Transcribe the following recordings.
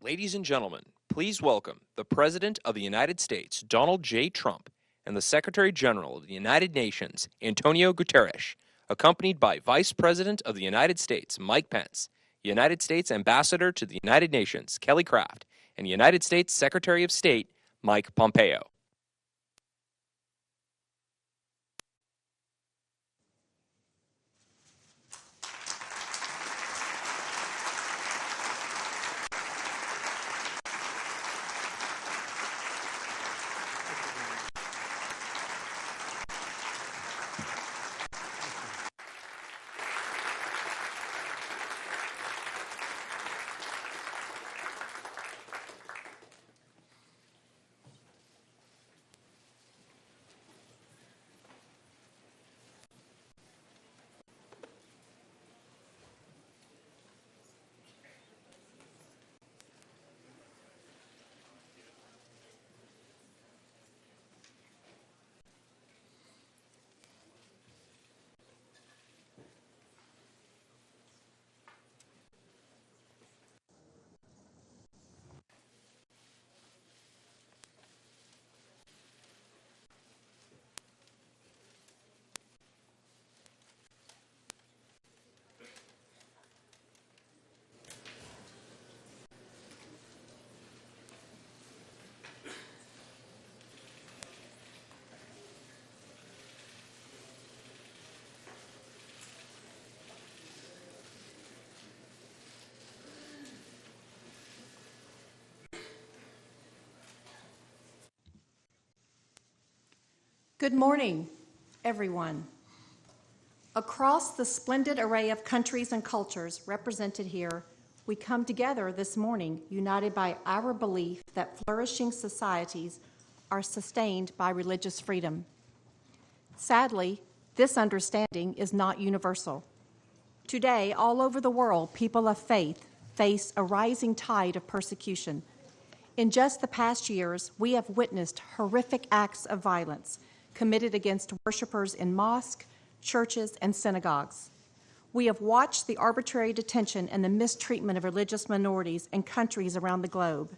Ladies and gentlemen, please welcome the President of the United States, Donald J. Trump, and the Secretary General of the United Nations, Antonio Guterres, accompanied by Vice President of the United States, Mike Pence, United States Ambassador to the United Nations, Kelly Craft, and United States Secretary of State, Mike Pompeo. Good morning, everyone. Across the splendid array of countries and cultures represented here, we come together this morning united by our belief that flourishing societies are sustained by religious freedom. Sadly, this understanding is not universal. Today, all over the world, people of faith face a rising tide of persecution. In just the past years, we have witnessed horrific acts of violence committed against worshipers in mosques, churches, and synagogues. We have watched the arbitrary detention and the mistreatment of religious minorities in countries around the globe.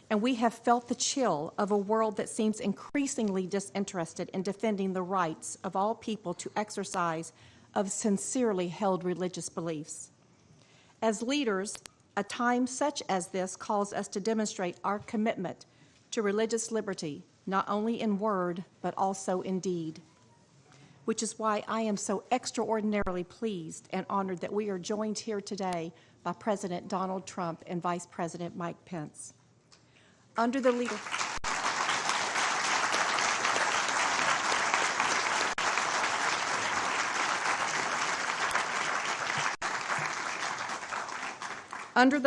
And we have felt the chill of a world that seems increasingly disinterested in defending the rights of all people to exercise of sincerely held religious beliefs. As leaders, a time such as this calls us to demonstrate our commitment to religious liberty, not only in word, but also in deed, which is why I am so extraordinarily pleased and honored that we are joined here today by President Donald Trump and Vice President Mike Pence. Under the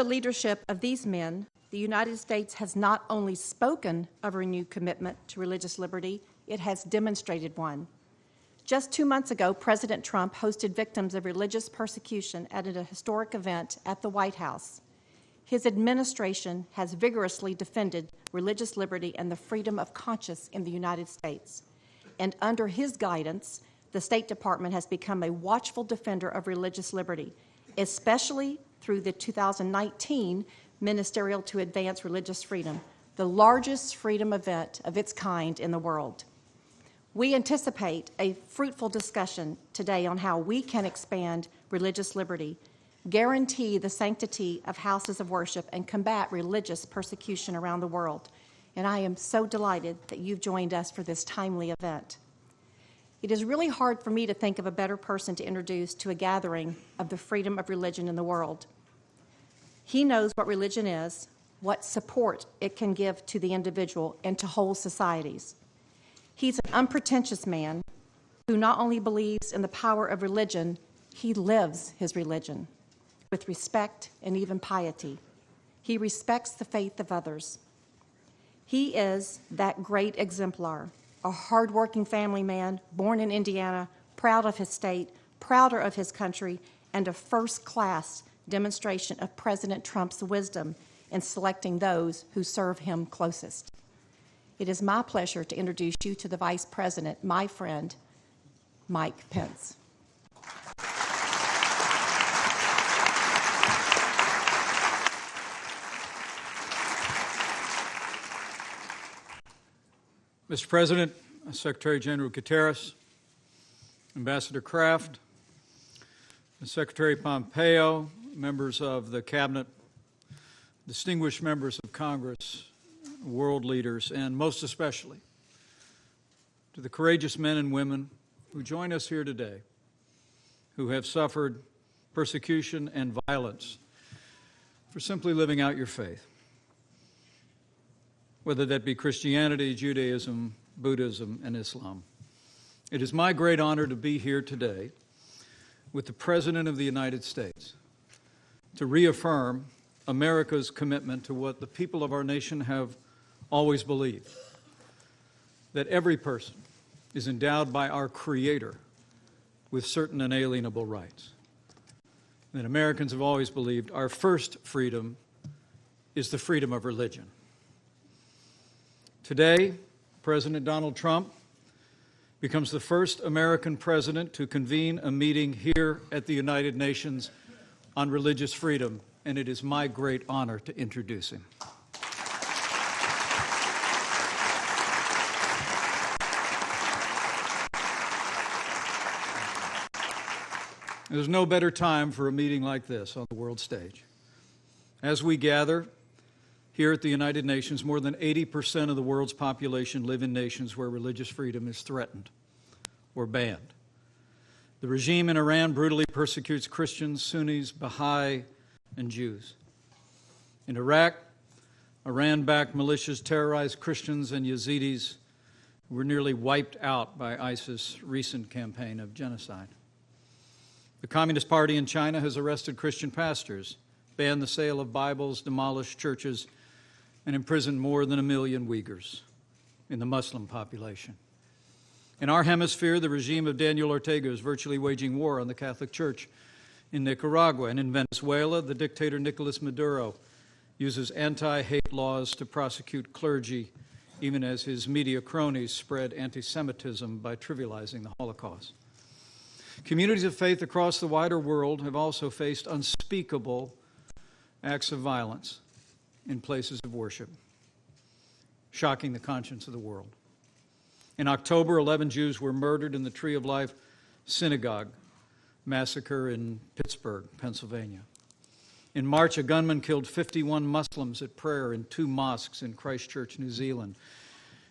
leadership of these men, the United States has not only spoken of a renewed commitment to religious liberty, it has demonstrated one. Just 2 months ago, President Trump hosted victims of religious persecution at a historic event at the White House. His administration has vigorously defended religious liberty and the freedom of conscience in the United States. And under his guidance, the State Department has become a watchful defender of religious liberty, especially through the 2019 Ministerial to Advance Religious Freedom, the largest freedom event of its kind in the world. We anticipate a fruitful discussion today on how we can expand religious liberty, guarantee the sanctity of houses of worship, and combat religious persecution around the world. And I am so delighted that you've joined us for this timely event. It is really hard for me to think of a better person to introduce to a gathering of the freedom of religion in the world. He knows what religion is, what support it can give to the individual and to whole societies. He's an unpretentious man who not only believes in the power of religion, he lives his religion with respect and even piety. He respects the faith of others. He is that great exemplar, a hardworking family man, born in Indiana, proud of his state, prouder of his country, and a first-class demonstration of President Trump's wisdom in selecting those who serve him closest. It is my pleasure to introduce you to the Vice President, my friend, Mike Pence. Mr. President, Secretary General Guterres, Ambassador Kraft, Secretary Pompeo, members of the Cabinet, distinguished members of Congress, world leaders, and most especially to the courageous men and women who join us here today, who have suffered persecution and violence for simply living out your faith, whether that be Christianity, Judaism, Buddhism, and Islam. It is my great honor to be here today with the President of the United States to reaffirm America's commitment to what the people of our nation have always believed, that every person is endowed by our Creator with certain inalienable rights. That Americans have always believed our first freedom is the freedom of religion. Today, President Donald Trump becomes the first American president to convene a meeting here at the United Nations on religious freedom, and it is my great honor to introduce him. There's no better time for a meeting like this on the world stage. As we gather here at the United Nations, more than 80% of the world's population live in nations where religious freedom is threatened or banned. The regime in Iran brutally persecutes Christians, Sunnis, Baha'i, and Jews. In Iraq, Iran-backed militias terrorized Christians and Yazidis who were nearly wiped out by ISIS' recent campaign of genocide. The Communist Party in China has arrested Christian pastors, banned the sale of Bibles, demolished churches, and imprisoned more than 1 million Uyghurs in the Muslim population. In our hemisphere, the regime of Daniel Ortega is virtually waging war on the Catholic Church. In Nicaragua and in Venezuela, the dictator Nicolas Maduro uses anti-hate laws to prosecute clergy, even as his media cronies spread anti-Semitism by trivializing the Holocaust. Communities of faith across the wider world have also faced unspeakable acts of violence in places of worship, shocking the conscience of the world. In October, 11 Jews were murdered in the Tree of Life synagogue massacre in Pittsburgh, Pennsylvania. In March, a gunman killed 51 Muslims at prayer in 2 mosques in Christchurch, New Zealand.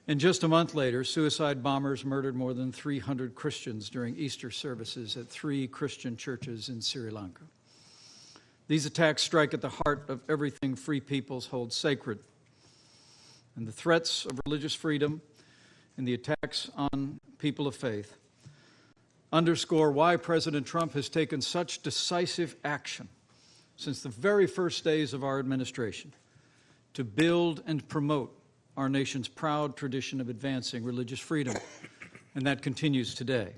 And just a month later, suicide bombers murdered more than 300 Christians during Easter services at 3 Christian churches in Sri Lanka. These attacks strike at the heart of everything free peoples hold sacred. And the threats of religious freedom and the attacks on people of faith underscore why President Trump has taken such decisive action since the very first days of our administration to build and promote our nation's proud tradition of advancing religious freedom, and that continues today.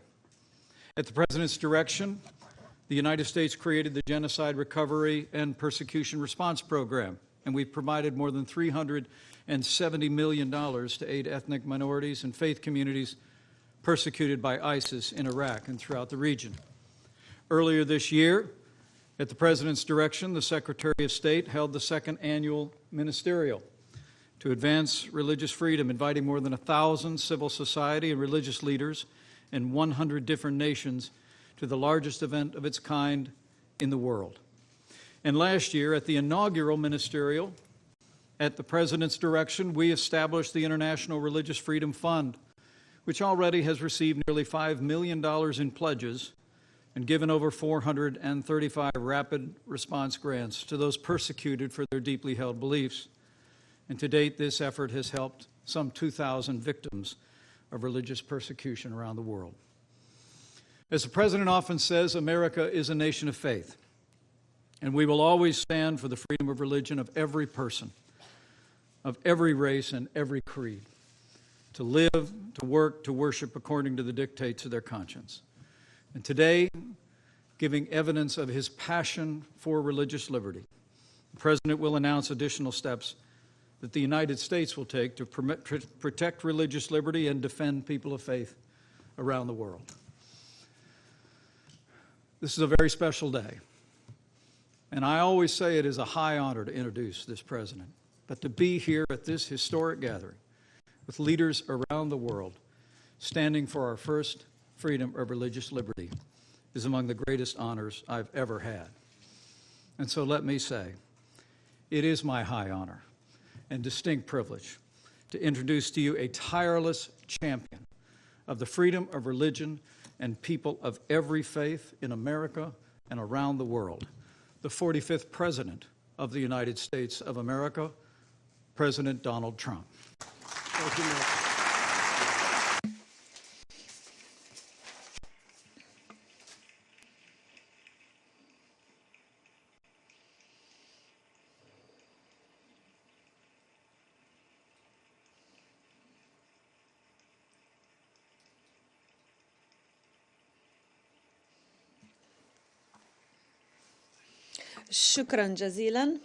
At the President's direction, the United States created the Genocide Recovery and Persecution Response Program, and we've provided more than $370 million to aid ethnic minorities and faith communities persecuted by ISIS in Iraq and throughout the region. Earlier this year, at the President's direction, the Secretary of State held the 2nd annual ministerial to advance religious freedom, inviting more than 1,000 civil society and religious leaders in 100 different nations to the largest event of its kind in the world. And last year, at the inaugural ministerial, at the President's direction, we established the International Religious Freedom Fund, which already has received nearly $5 million in pledges and given over 435 rapid response grants to those persecuted for their deeply held beliefs. And to date, this effort has helped some 2,000 victims of religious persecution around the world. As the President often says, America is a nation of faith, and we will always stand for the freedom of religion of every person, of every race and every creed, to live, to work, to worship according to the dictates of their conscience. And today, giving evidence of his passion for religious liberty, the President will announce additional steps that the United States will take to protect religious liberty and defend people of faith around the world. This is a very special day, and I always say it is a high honor to introduce this President, but to be here at this historic gathering with leaders around the world standing for our first freedom of religious liberty is among the greatest honors I've ever had. And so let me say, it is my high honor and distinct privilege to introduce to you a tireless champion of the freedom of religion and people of every faith in America and around the world, the 45th President of the United States of America, President Donald Trump. Thank you, Mike. شكرا جزيلا.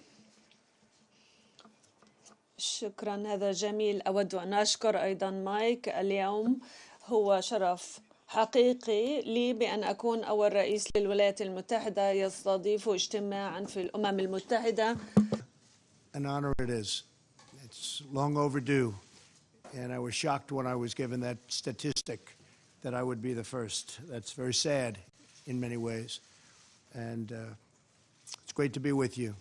شكرا، هذا جميل. أود أن أشكر أيضا مايك. اليوم هو شرف حقيقي لي بأن أكون أول رئيس للولايات المتحدة يستضيف اجتماعا في الأمم المتحدة. An honor it is. It's long overdue, and I was shocked when I was given that statistic that I would be the first. That's very sad in many ways, and it's great to be with you.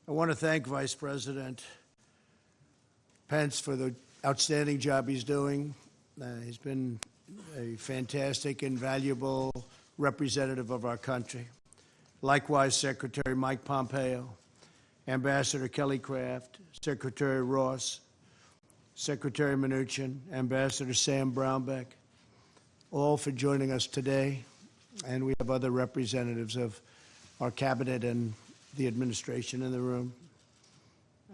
I want to thank Vice President Pence for the outstanding job he's doing. He's been a fantastic and valuable representative of our country. Likewise, Secretary Mike Pompeo, Ambassador Kelly Craft, Secretary Ross, Secretary Mnuchin, Ambassador Sam Brownback, all for joining us today. And we have other representatives of our cabinet and the administration in the room.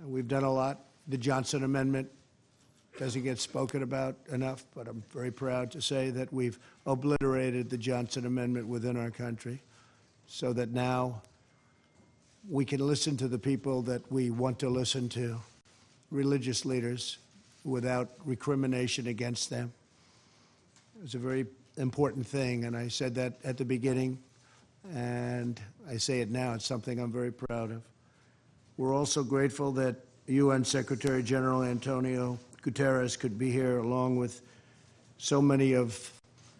We've done a lot. The Johnson Amendment doesn't get spoken about enough, but I'm very proud to say that we've obliterated the Johnson Amendment within our country so that now we can listen to the people that we want to listen to, religious leaders, without recrimination against them. It was a very important thing, and I said that at the beginning, and I say it now. It's something I'm very proud of. We're also grateful that UN Secretary General Antonio Guterres could be here along with so many of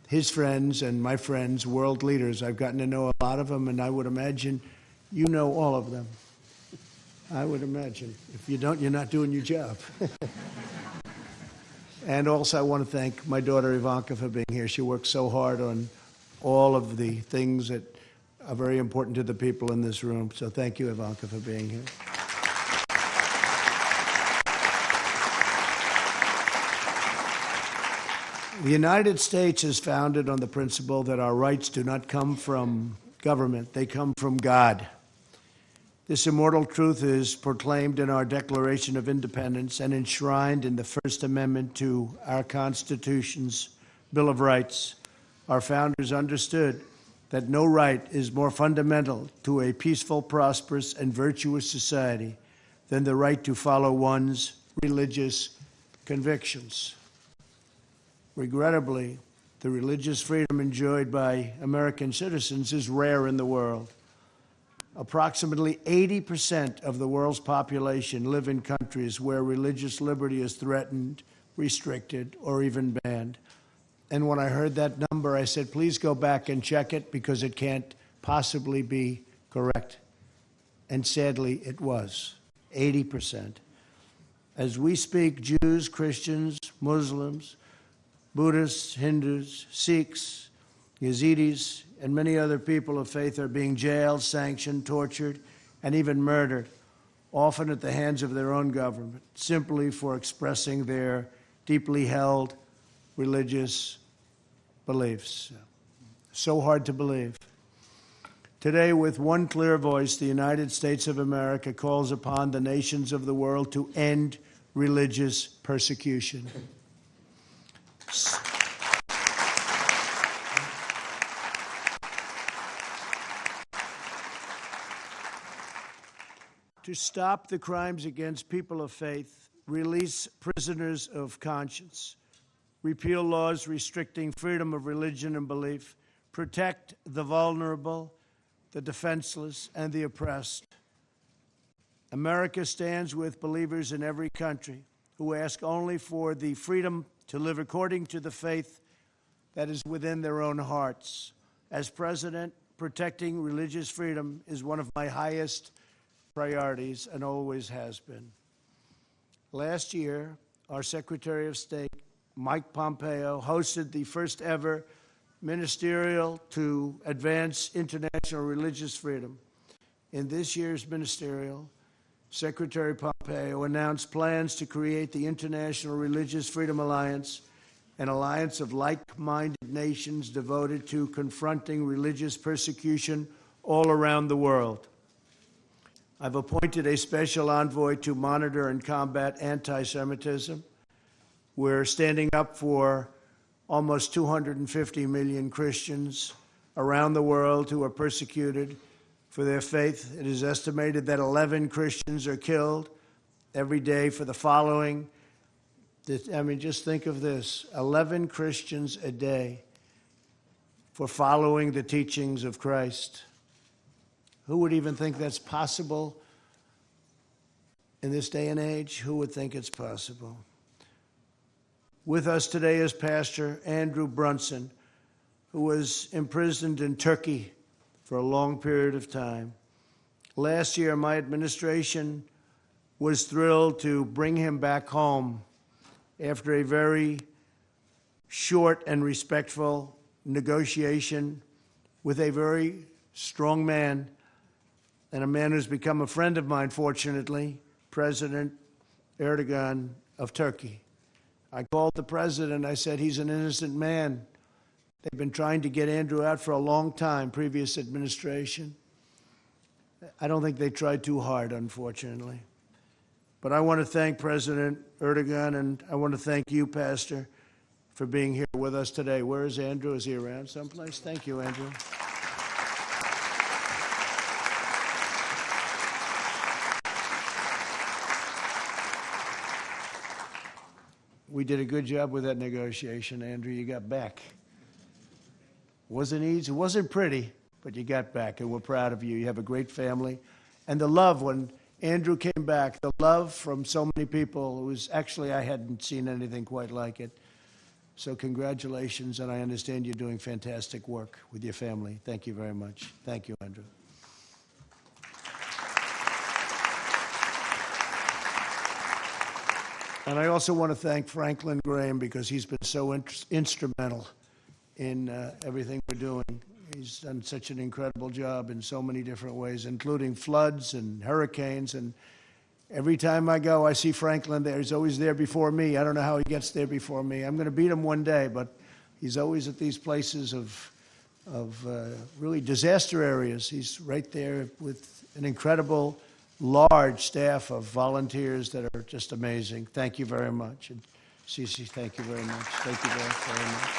his friends and my friends, world leaders. I've gotten to know a lot of them, and I would imagine you know all of them. I would imagine. If you don't, you're not doing your job. And also I want to thank my daughter Ivanka for being here. She works so hard on all of the things that are very important to the people in this room. So thank you, Ivanka, for being here. The United States is founded on the principle that our rights do not come from government, they come from God. This immortal truth is proclaimed in our Declaration of Independence and enshrined in the First Amendment to our Constitution's Bill of Rights. Our founders understood that no right is more fundamental to a peaceful, prosperous, and virtuous society than the right to follow one's religious convictions. Regrettably, the religious freedom enjoyed by American citizens is rare in the world. Approximately 80% of the world's population live in countries where religious liberty is threatened, restricted, or even banned. And when I heard that number, I said, please go back and check it because it can't possibly be correct. And sadly, it was 80%. As we speak, Jews, Christians, Muslims, Buddhists, Hindus, Sikhs, Yazidis, and many other people of faith are being jailed, sanctioned, tortured, and even murdered, often at the hands of their own government, simply for expressing their deeply held religious beliefs. So hard to believe. Today, with one clear voice, the United States of America calls upon the nations of the world to end religious persecution. To stop the crimes against people of faith, release prisoners of conscience, repeal laws restricting freedom of religion and belief, protect the vulnerable, the defenseless, and the oppressed. America stands with believers in every country who ask only for the freedom to live according to the faith that is within their own hearts. As president, protecting religious freedom is one of my highest priorities and always has been. Last year, our Secretary of State, Mike Pompeo, hosted the first ever ministerial to advance international religious freedom. In this year's ministerial, Secretary Pompeo announced plans to create the International Religious Freedom Alliance, an alliance of like-minded nations devoted to confronting religious persecution all around the world. I've appointed a special envoy to monitor and combat anti-Semitism. We're standing up for almost 250 million Christians around the world who are persecuted for their faith. It is estimated that 11 Christians are killed every day for the following. I mean, just think of this, 11 Christians a day for following the teachings of Christ. Who would even think that's possible in this day and age? Who would think it's possible? With us today is Pastor Andrew Brunson, who was imprisoned in Turkey for a long period of time. Last year, my administration was thrilled to bring him back home after a very short and respectful negotiation with a very strong man, and a man who's become a friend of mine, fortunately, President Erdogan of Turkey. I called the president. I said, he's an innocent man. They've been trying to get Andrew out for a long time, previous administration. I don't think they tried too hard, unfortunately. But I want to thank President Erdogan, and I want to thank you, Pastor, for being here with us today. Where is Andrew? Is he around someplace? Thank you, Andrew. We did a good job with that negotiation, Andrew. You got back. Wasn't easy, it wasn't pretty, but you got back, and we're proud of you. You have a great family. And the love, when Andrew came back, the love from so many people, it was actually, I hadn't seen anything quite like it. So congratulations, and I understand you're doing fantastic work with your family. Thank you very much. Thank you, Andrew. And I also want to thank Franklin Graham, because he's been so instrumental in everything we're doing. He's done such an incredible job in so many different ways, including floods and hurricanes. And every time I go, I see Franklin there. He's always there before me. I don't know how he gets there before me. I'm going to beat him one day, but he's always at these places of really disaster areas. He's right there with an incredible, large staff of volunteers that are just amazing. Thank you very much. And Cece, thank you very much. Thank you very much.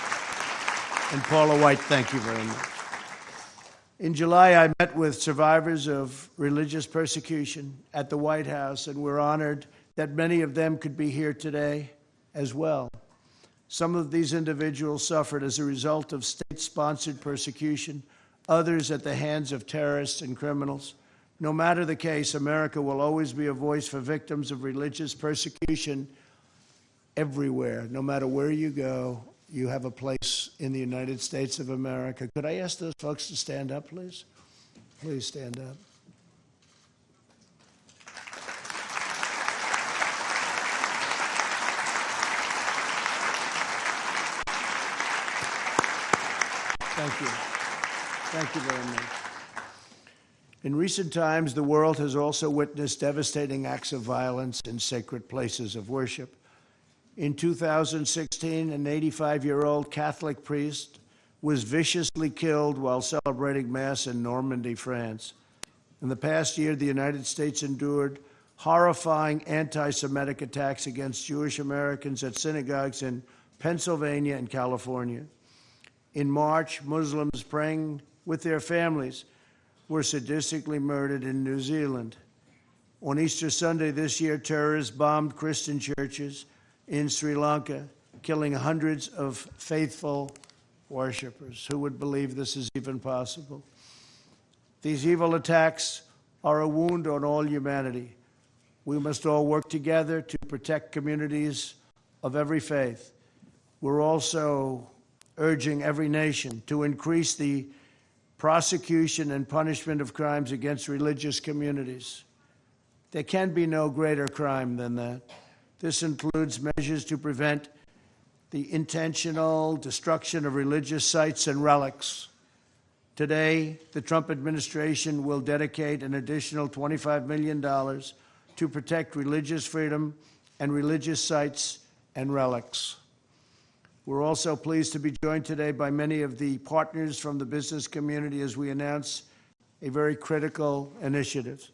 And Paula White, thank you very much. In July, I met with survivors of religious persecution at the White House, and we're honored that many of them could be here today as well. Some of these individuals suffered as a result of state-sponsored persecution, others at the hands of terrorists and criminals. No matter the case, America will always be a voice for victims of religious persecution everywhere. No matter where you go, you have a place in the United States of America. Could I ask those folks to stand up, please? Please stand up. Thank you. Thank you very much. In recent times, the world has also witnessed devastating acts of violence in sacred places of worship. In 2016, an 85-year-old Catholic priest was viciously killed while celebrating Mass in Normandy, France. In the past year, the United States endured horrifying anti-Semitic attacks against Jewish Americans at synagogues in Pennsylvania and California. In March, Muslims praying with their families were sadistically murdered in New Zealand. On Easter Sunday this year, terrorists bombed Christian churches in Sri Lanka, killing hundreds of faithful worshipers. Who would believe this is even possible? These evil attacks are a wound on all humanity. We must all work together to protect communities of every faith. We're also urging every nation to increase the prosecution and punishment of crimes against religious communities. There can be no greater crime than that. This includes measures to prevent the intentional destruction of religious sites and relics. Today, the Trump administration will dedicate an additional $25 million to protect religious freedom and religious sites and relics. We're also pleased to be joined today by many of the partners from the business community as we announce a very critical initiative.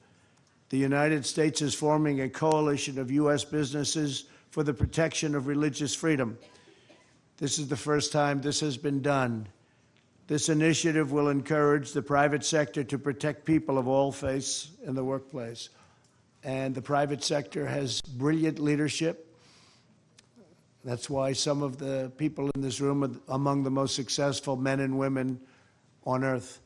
The United States is forming a coalition of U.S. businesses for the protection of religious freedom. This is the first time this has been done. This initiative will encourage the private sector to protect people of all faiths in the workplace. And the private sector has brilliant leadership. That's why some of the people in this room are among the most successful men and women on earth.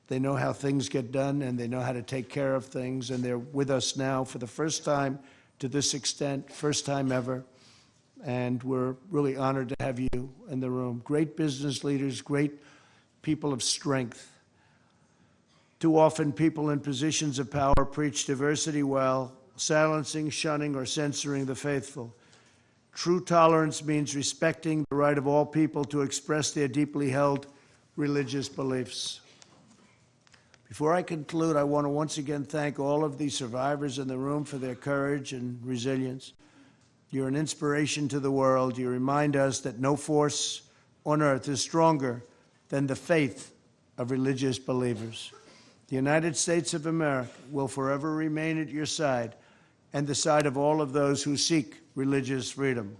They know how things get done, and they know how to take care of things, and they're with us now for the first time to this extent, first time ever, and we're really honored to have you in the room. Great business leaders, great people of strength. Too often, people in positions of power preach diversity while silencing, shunning, or censoring the faithful. True tolerance means respecting the right of all people to express their deeply held religious beliefs. Before I conclude, I want to once again thank all of the survivors in the room for their courage and resilience. You're an inspiration to the world. You remind us that no force on earth is stronger than the faith of religious believers. The United States of America will forever remain at your side and the side of all of those who seek religious freedom.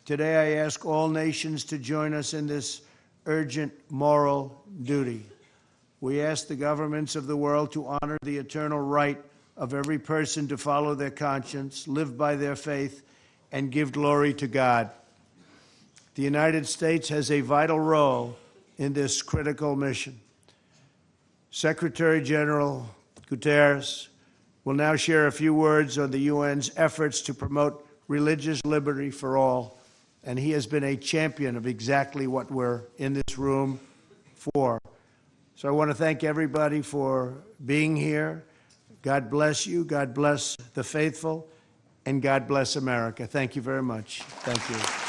Today, I ask all nations to join us in this urgent moral duty. We ask the governments of the world to honor the eternal right of every person to follow their conscience, live by their faith, and give glory to God. The United States has a vital role in this critical mission. Secretary General Guterres will now share a few words on the UN's efforts to promote religious liberty for all, and he has been a champion of exactly what we're in this room for. So I want to thank everybody for being here. God bless you, God bless the faithful, and God bless America. Thank you very much. Thank you.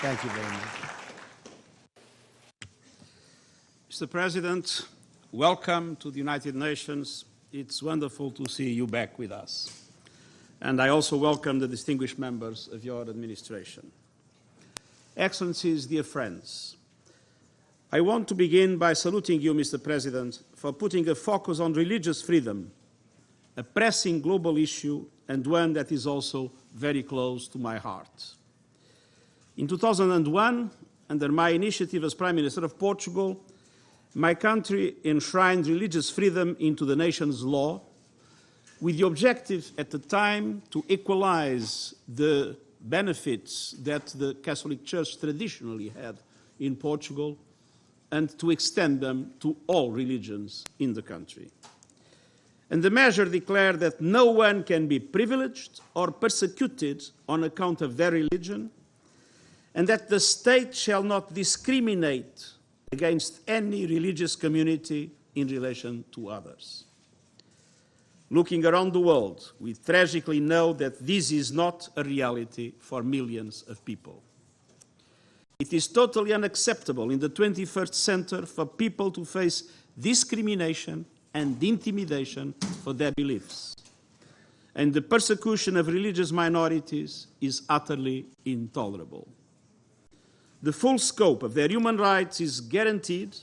Thank you very much. Mr. President, welcome to the United Nations. It's wonderful to see you back with us. And I also welcome the distinguished members of your administration. Excellencies, dear friends, I want to begin by saluting you, Mr. President, for putting a focus on religious freedom, a pressing global issue and one that is also very close to my heart. In 2001, under my initiative as Prime Minister of Portugal, my country enshrined religious freedom into the nation's law with the objective at the time to equalize the benefits that the Catholic Church traditionally had in Portugal and to extend them to all religions in the country. And the measure declared that no one can be privileged or persecuted on account of their religion, and that the state shall not discriminate against any religious community in relation to others. Looking around the world, we tragically know that this is not a reality for millions of people. It is totally unacceptable in the 21st century for people to face discrimination and intimidation for their beliefs. And the persecution of religious minorities is utterly intolerable. The full scope of their human rights is guaranteed,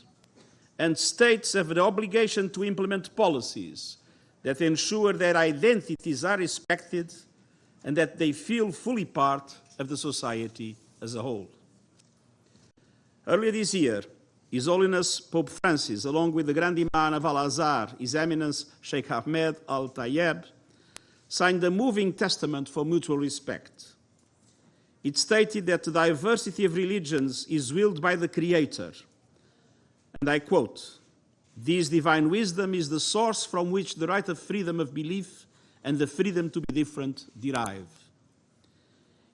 and states have the obligation to implement policies that ensure their identities are respected and that they feel fully part of the society as a whole. Earlier this year, His Holiness Pope Francis, along with the Grand Imam of Al-Azhar, His Eminence Sheikh Ahmed Al-Tayeb, signed a moving testament for mutual respect. It stated that the diversity of religions is willed by the Creator. And I quote, "This divine wisdom is the source from which the right of freedom of belief and the freedom to be different derive."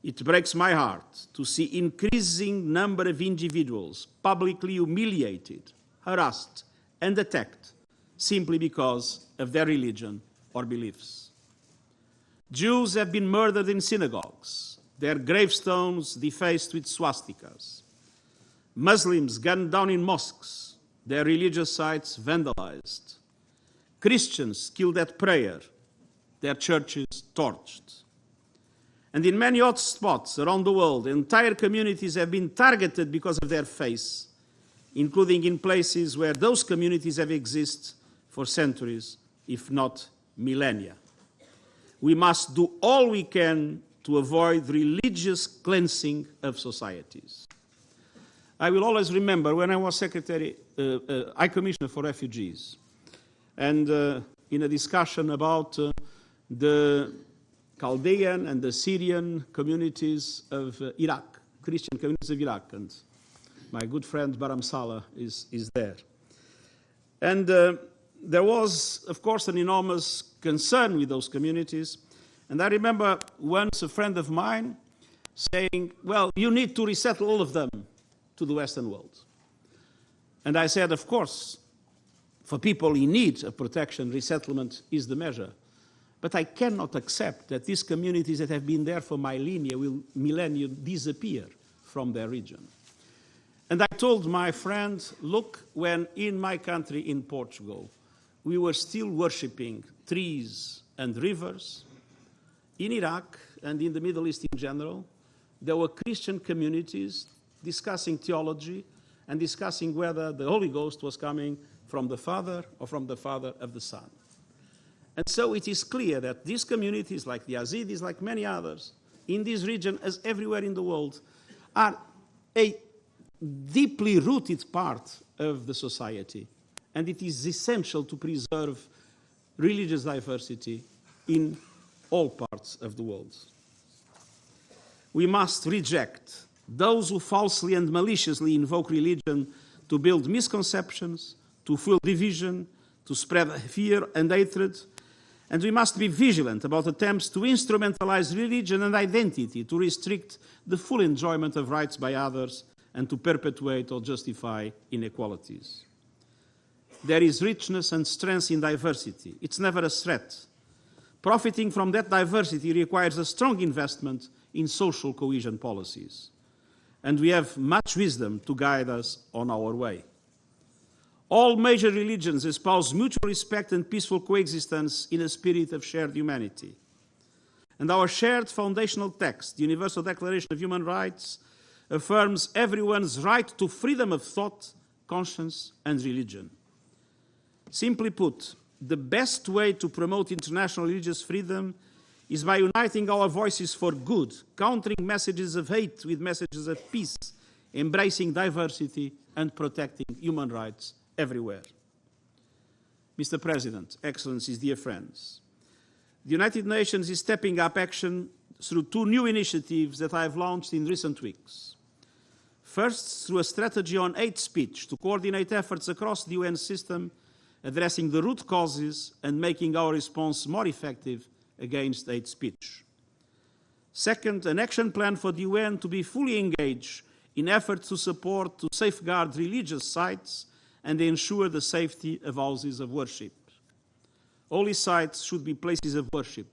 It breaks my heart to see increasing number of individuals publicly humiliated, harassed, and attacked simply because of their religion or beliefs. Jews have been murdered in synagogues, their gravestones defaced with swastikas. Muslims gunned down in mosques, their religious sites vandalized. Christians killed at prayer, their churches torched. And in many hot spots around the world, entire communities have been targeted because of their faith, including in places where those communities have existed for centuries, if not millennia. We must do all we can to avoid religious cleansing of societies. I will always remember when I was High Commissioner for Refugees, and in a discussion about the Chaldean and the Syrian communities of Iraq, Christian communities of Iraq, and my good friend Baram Saleh is there. And there was, of course, an enormous concern with those communities. And I remember once a friend of mine saying, well, you need to resettle all of them to the Western world. And I said, of course, for people in need of protection, resettlement is the measure. But I cannot accept that these communities that have been there for millennia will disappear from their region. And I told my friend, look, when in my country, in Portugal, we were still worshipping trees and rivers, in Iraq and in the Middle East in general, there were Christian communities discussing theology and discussing whether the Holy Ghost was coming from the Father or from the Father of the Son. And so it is clear that these communities, like the Yazidis, like many others, in this region, as everywhere in the world, are a deeply rooted part of the society. And it is essential to preserve religious diversity in all parts of the world. We must reject those who falsely and maliciously invoke religion to build misconceptions, to fuel division, to spread fear and hatred. And we must be vigilant about attempts to instrumentalize religion and identity to restrict the full enjoyment of rights by others and to perpetuate or justify inequalities. There is richness and strength in diversity. It's never a threat. Profiting from that diversity requires a strong investment in social cohesion policies. And we have much wisdom to guide us on our way. All major religions espouse mutual respect and peaceful coexistence in a spirit of shared humanity. And our shared foundational text, the Universal Declaration of Human Rights, affirms everyone's right to freedom of thought, conscience, and religion. Simply put, the best way to promote international religious freedom is by uniting our voices for good, countering messages of hate with messages of peace, embracing diversity, and protecting human rights everywhere. Mr. President, Excellencies, dear friends, the United Nations is stepping up action through two new initiatives that I have launched in recent weeks. First, through a strategy on hate speech to coordinate efforts across the UN system, addressing the root causes and making our response more effective against hate speech. Second, an action plan for the UN to be fully engaged in efforts to support, to safeguard religious sites and ensure the safety of houses of worship. Holy sites should be places of worship,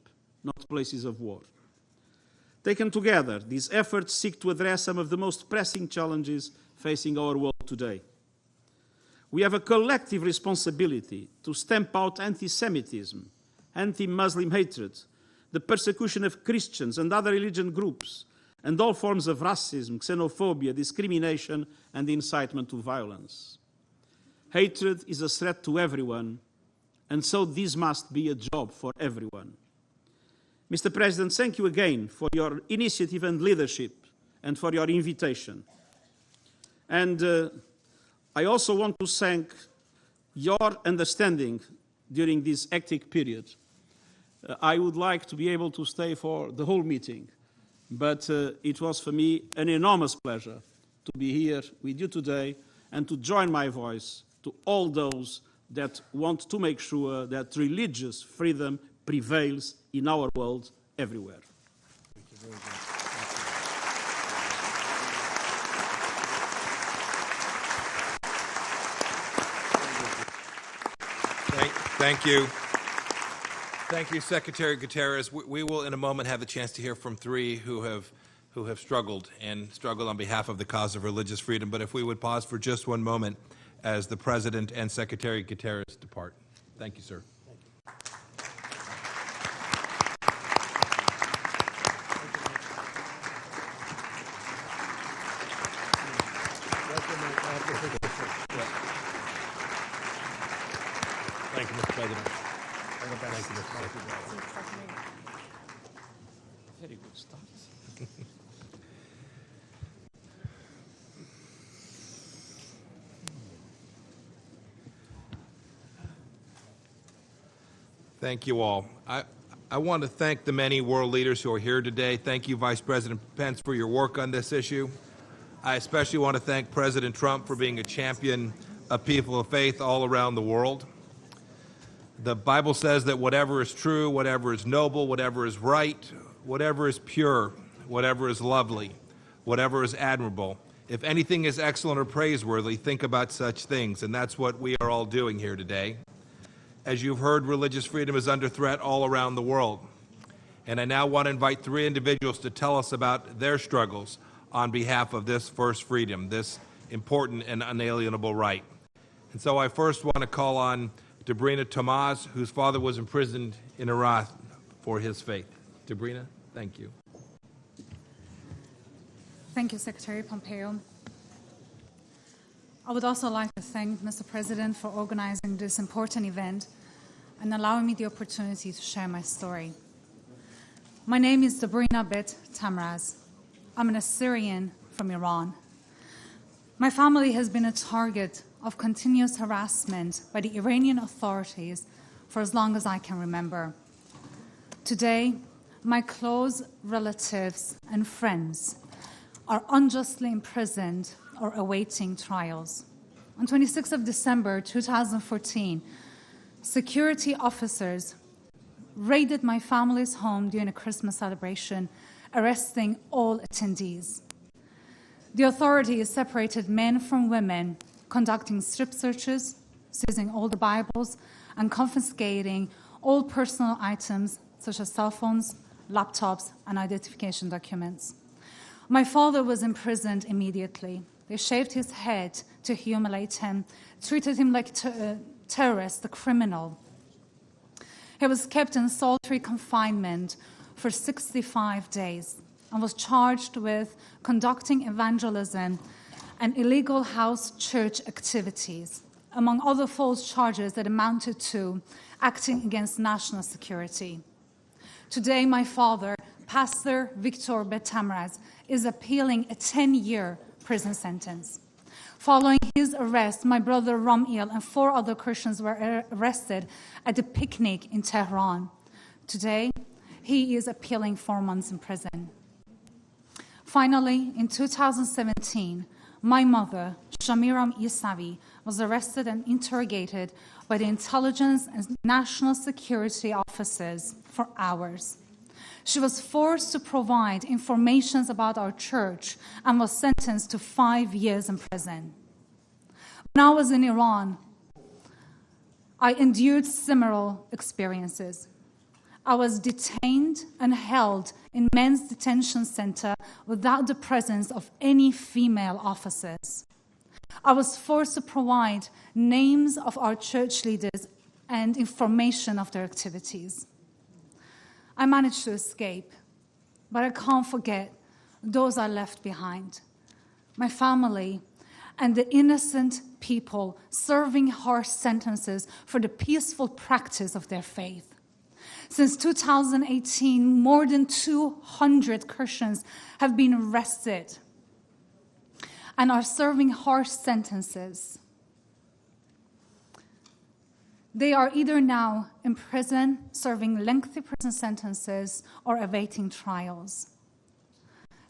not places of war. Taken together, these efforts seek to address some of the most pressing challenges facing our world today. We have a collective responsibility to stamp out anti-Semitism, anti-Muslim hatred, the persecution of Christians and other religious groups, and all forms of racism, xenophobia, discrimination, and incitement to violence. Hatred is a threat to everyone, and so this must be a job for everyone. Mr. President, thank you again for your initiative and leadership, and for your invitation. And I also want to thank your understanding during this hectic period. I would like to be able to stay for the whole meeting, but it was for me an enormous pleasure to be here with you today and to join my voice to all those that want to make sure that religious freedom prevails in our world everywhere. Thank you very much. Thank you. Thank you, Secretary Guterres. We will, in a moment, have the chance to hear from three who have struggled on behalf of the cause of religious freedom. But if we would pause for just one moment as the President and Secretary Guterres depart. Thank you, sir. Thank you, Mr. President. Thank you, Mr. President. Very good start. Thank you all. I want to thank the many world leaders who are here today. Thank you, Vice President Pence, for your work on this issue. I especially want to thank President Trump for being a champion of people of faith all around the world. The Bible says that whatever is true, whatever is noble, whatever is right, whatever is pure, whatever is lovely, whatever is admirable, if anything is excellent or praiseworthy, think about such things. And that's what we are all doing here today. As you've heard, religious freedom is under threat all around the world. And I now want to invite three individuals to tell us about their struggles on behalf of this first freedom, this important and unalienable right. And so I first want to call on Debrina Tomaz, whose father was imprisoned in Iraq for his faith. Debrina, thank you. Thank you, Secretary Pompeo. I would also like to thank Mr. President for organizing this important event and allowing me the opportunity to share my story. My name is Debrina Bet Tamraz. I'm an Assyrian from Iran. My family has been a target of continuous harassment by the Iranian authorities for as long as I can remember. Today, my close relatives and friends are unjustly imprisoned or awaiting trials. On 26th of December 2014, security officers raided my family's home during a Christmas celebration, arresting all attendees. The authorities separated men from women, conducting strip searches, seizing all the Bibles, and confiscating all personal items such as cell phones, laptops, and identification documents. My father was imprisoned immediately. They shaved his head to humiliate him, treated him like a terrorist, a criminal. He was kept in solitary confinement for 65 days and was charged with conducting evangelism and illegal house church activities, among other false charges that amounted to acting against national security. Today, my father, Pastor Victor Bet Tamraz, is appealing a 10-year prison sentence. Following his arrest, my brother Ramiel and 4 other Christians were arrested at a picnic in Tehran. Today, he is appealing 4 months in prison. Finally, in 2017, my mother, Shamiram Isavi, was arrested and interrogated by the intelligence and national security officers for hours. She was forced to provide information about our church and was sentenced to 5 years in prison. When I was in Iran, I endured similar experiences. I was detained and held in men's detention center without the presence of any female officers. I was forced to provide names of our church leaders and information of their activities. I managed to escape, but I can't forget those I left behind. My family and the innocent people serving harsh sentences for the peaceful practice of their faith. Since 2018, more than 200 Christians have been arrested and are serving harsh sentences. They are either now in prison, serving lengthy prison sentences, or awaiting trials.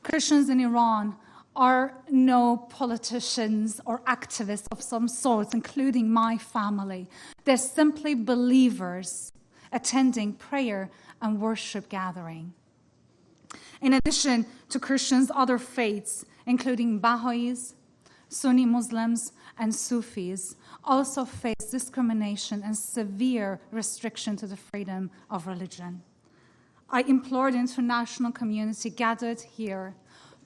Christians in Iran are no politicians or activists of some sort, including my family. They're simply believers attending prayer and worship gathering. In addition to Christians, other faiths, including Baha'is, Sunni Muslims, and Sufis, also face discrimination and severe restriction to the freedom of religion. I implore the international community gathered here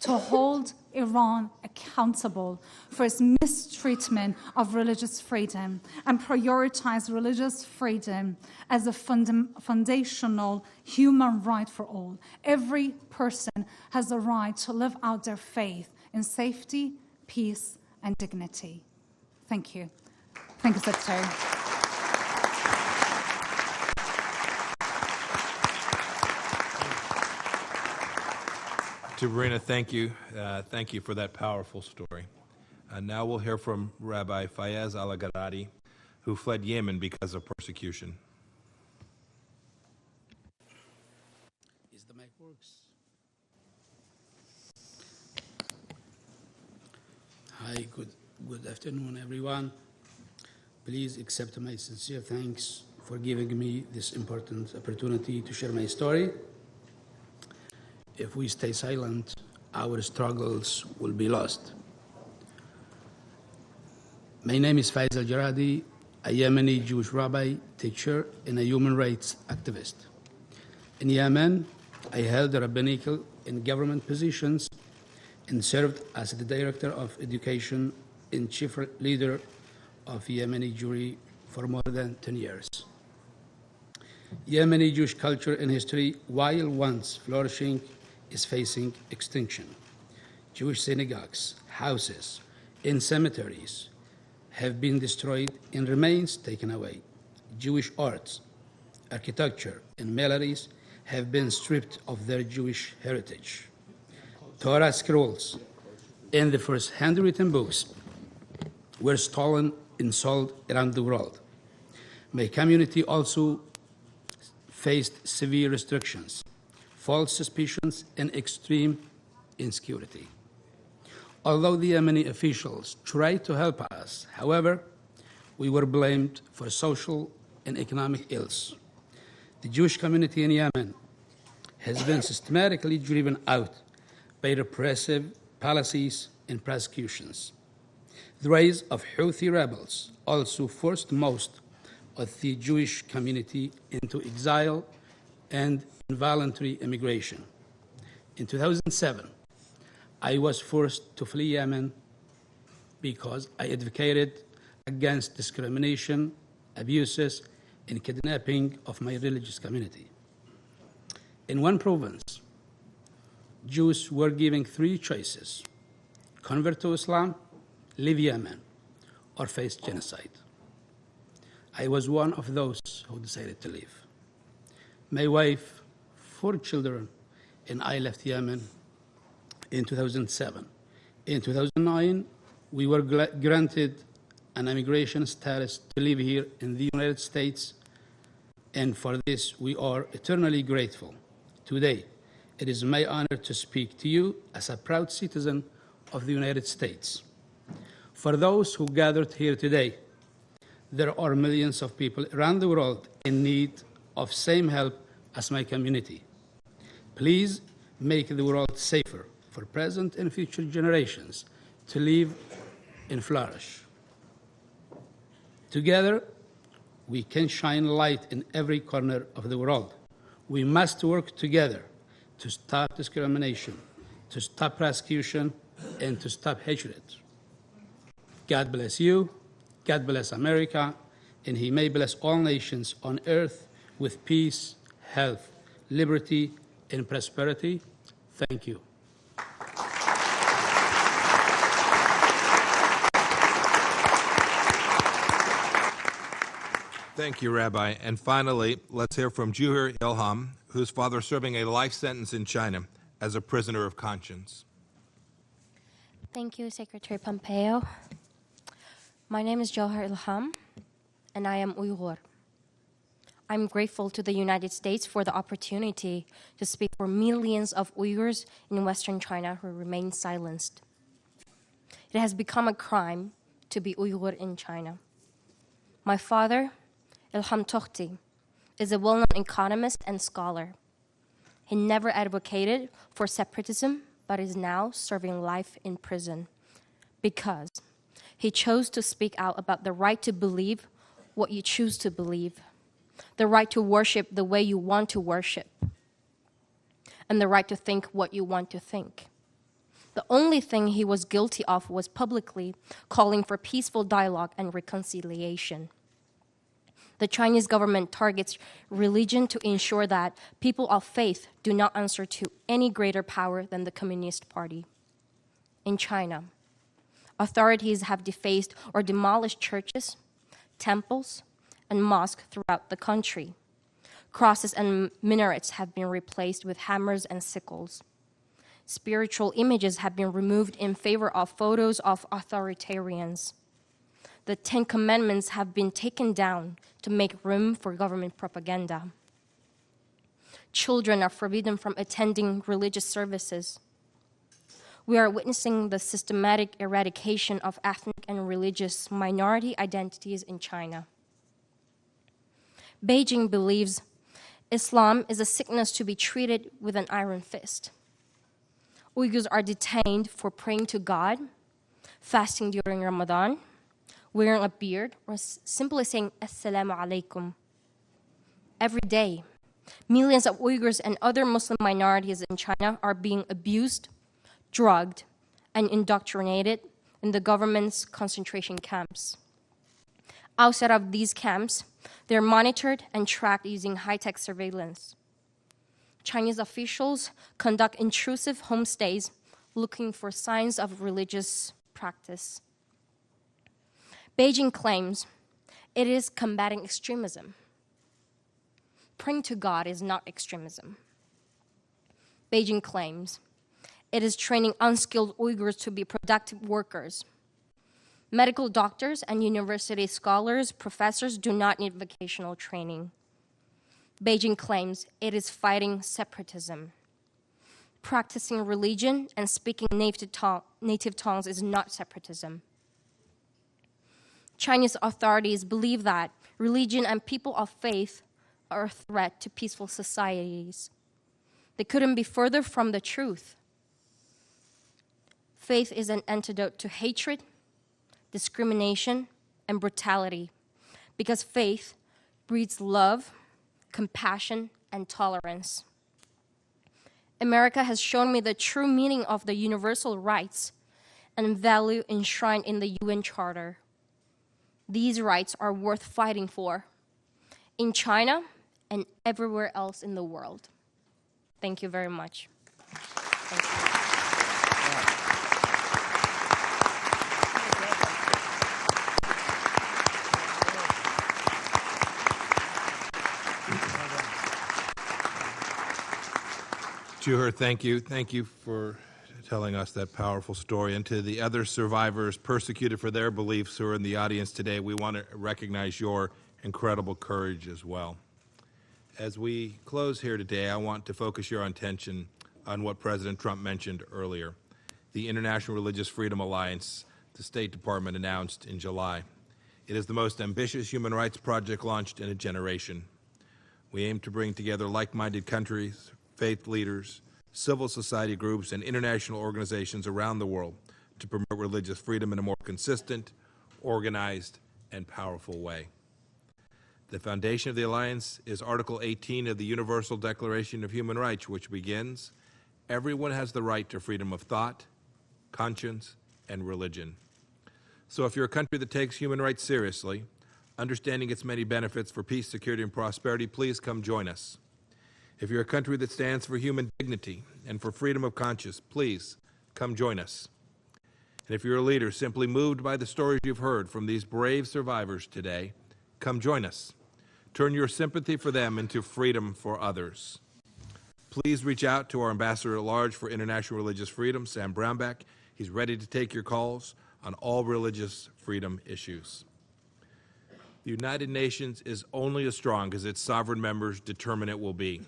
to hold Iran accountable for its mistreatment of religious freedom and prioritize religious freedom as a foundational human right for all. Every person has a right to live out their faith in safety, peace, and dignity. Thank you. Thank you, Secretary. To Verena, thank you. Thank you for that powerful story. Now we'll hear from Rabbi Fayez Al-Agharadi, who fled Yemen because of persecution. Is the mic works? Hi, good afternoon, everyone. Please accept my sincere thanks for giving me this important opportunity to share my story. If we stay silent, our struggles will be lost. My name is Faiz Al-Jaradi, a Yemeni Jewish rabbi, teacher, and a human rights activist. In Yemen, I held rabbinical and government positions and served as the director of education and chief leader of Yemeni Jewry for more than 10 years. Yemeni Jewish culture and history, while once flourishing, is facing extinction. Jewish synagogues, houses, and cemeteries have been destroyed and remains taken away. Jewish arts, architecture, and melodies have been stripped of their Jewish heritage. Torah scrolls and the first handwritten books were stolen and sold around the world. My community also faced severe restrictions, false suspicions, and extreme insecurity. Although the Yemeni officials tried to help us, however, we were blamed for social and economic ills. The Jewish community in Yemen has been systematically driven out by repressive policies and prosecutions. The rise of Houthi rebels also forced most of the Jewish community into exile and involuntary immigration. In 2007, I was forced to flee Yemen because I advocated against discrimination, abuses, and kidnapping of my religious community. In one province, Jews were given three choices: convert to Islam, leave Yemen, or face genocide. I was one of those who decided to leave. My wife, 4 children, and I left Yemen in 2007. In 2009, we were granted an immigration status to live here in the United States, and for this we are eternally grateful. Today, it is my honor to speak to you as a proud citizen of the United States. For those who gathered here today, there are millions of people around the world in need of same help as my community. Please make the world safer for present and future generations to live and flourish. Together, we can shine light in every corner of the world. We must work together to stop discrimination, to stop persecution, and to stop hatred. God bless you, God bless America, and He may bless all nations on earth with peace, health, liberty, and prosperity. Thank you. Thank you, Rabbi. And finally, let's hear from Juhur Ilham, whose father is serving a life sentence in China as a prisoner of conscience. Thank you, Secretary Pompeo. My name is Juhur Ilham, and I am Uyghur. I'm grateful to the United States for the opportunity to speak for millions of Uyghurs in Western China who remain silenced. It has become a crime to be Uyghur in China. My father, Ilham Tohti, is a well-known economist and scholar. He never advocated for separatism, but is now serving life in prison because he chose to speak out about the right to believe what you choose to believe, the right to worship the way you want to worship, and the right to think what you want to think. The only thing he was guilty of was publicly calling for peaceful dialogue and reconciliation. The Chinese government targets religion to ensure that people of faith do not answer to any greater power than the Communist Party. In China, authorities have defaced or demolished churches, temples, and mosques throughout the country. Crosses and minarets have been replaced with hammers and sickles. Spiritual images have been removed in favor of photos of authoritarians. The 10 Commandments have been taken down to make room for government propaganda. Children are forbidden from attending religious services. We are witnessing the systematic eradication of ethnic and religious minority identities in China. Beijing believes Islam is a sickness to be treated with an iron fist. Uyghurs are detained for praying to God, fasting during Ramadan, wearing a beard, or simply saying Assalamu alaikum. Every day, millions of Uyghurs and other Muslim minorities in China are being abused, drugged, and indoctrinated in the government's concentration camps. Outside of these camps, they're monitored and tracked using high-tech surveillance. Chinese officials conduct intrusive homestays looking for signs of religious practice. Beijing claims it is combating extremism. Praying to God is not extremism. Beijing claims it is training unskilled Uyghurs to be productive workers. Medical doctors and university scholars, professors do not need vocational training. Beijing claims it is fighting separatism. Practicing religion and speaking native tongues is not separatism. Chinese authorities believe that religion and people of faith are a threat to peaceful societies. They couldn't be further from the truth. Faith is an antidote to hatred, discrimination, and brutality, because faith breeds love, compassion, and tolerance. America has shown me the true meaning of the universal rights and value enshrined in the UN Charter. These rights are worth fighting for in China and everywhere else in the world. Thank you very much. Thank you. Juher, thank you. Thank you for telling us that powerful story. And to the other survivors persecuted for their beliefs who are in the audience today, we want to recognize your incredible courage as well. As we close here today, I want to focus your attention on what President Trump mentioned earlier, the International Religious Freedom Alliance the State Department announced in July. It is the most ambitious human rights project launched in a generation. We aim to bring together like-minded countries, faith leaders, civil society groups, and international organizations around the world to promote religious freedom in a more consistent, organized, and powerful way. The foundation of the Alliance is Article 18 of the Universal Declaration of Human Rights, which begins, "Everyone has the right to freedom of thought, conscience, and religion." So if you're a country that takes human rights seriously, understanding its many benefits for peace, security, and prosperity, please come join us. If you're a country that stands for human dignity and for freedom of conscience, please come join us. And if you're a leader simply moved by the stories you've heard from these brave survivors today, come join us. Turn your sympathy for them into freedom for others. Please reach out to our Ambassador at Large for International Religious Freedom, Sam Brownback. He's ready to take your calls on all religious freedom issues. The United Nations is only as strong as its sovereign members determine it will be.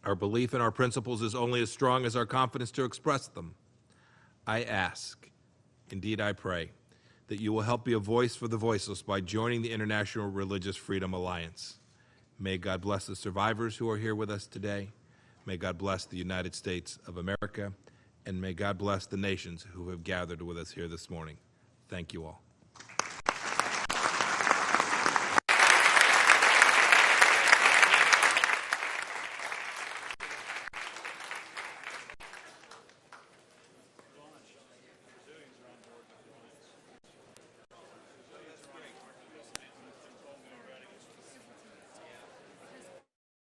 Our belief in our principles is only as strong as our confidence to express them. I ask, indeed I pray, that you will help be a voice for the voiceless by joining the International Religious Freedom Alliance. May God bless the survivors who are here with us today. May God bless the United States of America. And may God bless the nations who have gathered with us here this morning. Thank you all.